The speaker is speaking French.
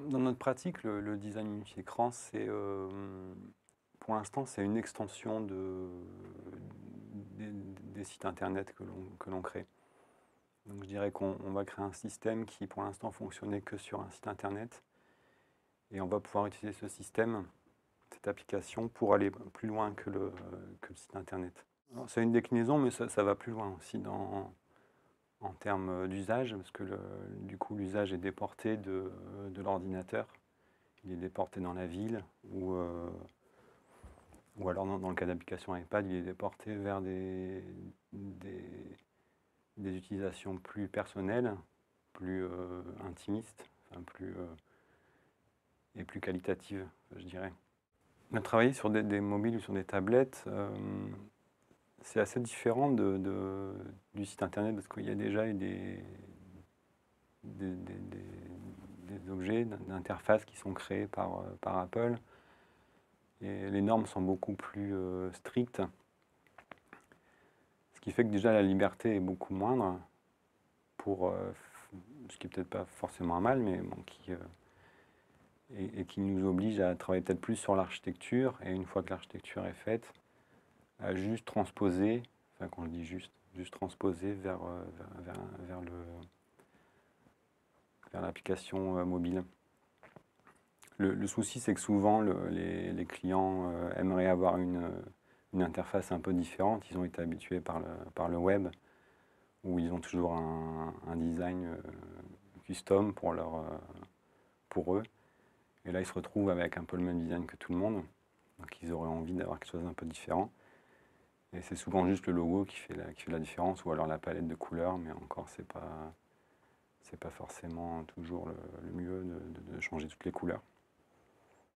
Dans notre pratique, le design multi-écran, pour l'instant, c'est une extension des sites internet que l'on crée. Donc je dirais qu'on va créer un système qui, pour l'instant, fonctionnait que sur un site internet. Et on va pouvoir utiliser ce système, cette application, pour aller plus loin que le site internet. C'est une déclinaison, mais ça va plus loin aussi en termes d'usage, parce que du coup, l'usage est déporté de l'ordinateur. Il est déporté dans la ville, ou alors dans le cas d'application iPad, il est déporté vers des utilisations plus personnelles, plus intimistes, enfin et plus qualitatives, je dirais. On a travaillé sur des mobiles ou sur des tablettes. C'est assez différent du site internet parce qu'il y a déjà des objets d'interface qui sont créés par Apple. Et les normes sont beaucoup plus strictes, ce qui fait que déjà la liberté est beaucoup moindre, ce qui n'est peut-être pas forcément un mal, mais bon, qui nous oblige à travailler peut-être plus sur l'architecture, et une fois que l'architecture est faite, à juste transposer, enfin quand je dis juste transposer vers l'application mobile. Le souci, c'est que souvent, les clients aimeraient avoir une interface un peu différente. Ils ont été habitués par le web, où ils ont toujours un design custom pour eux. Et là, ils se retrouvent avec un peu le même design que tout le monde. Donc, ils auraient envie d'avoir quelque chose d'un peu différent. Et c'est souvent juste le logo qui fait la différence, ou alors la palette de couleurs, mais encore, c'est pas forcément toujours le mieux de changer toutes les couleurs.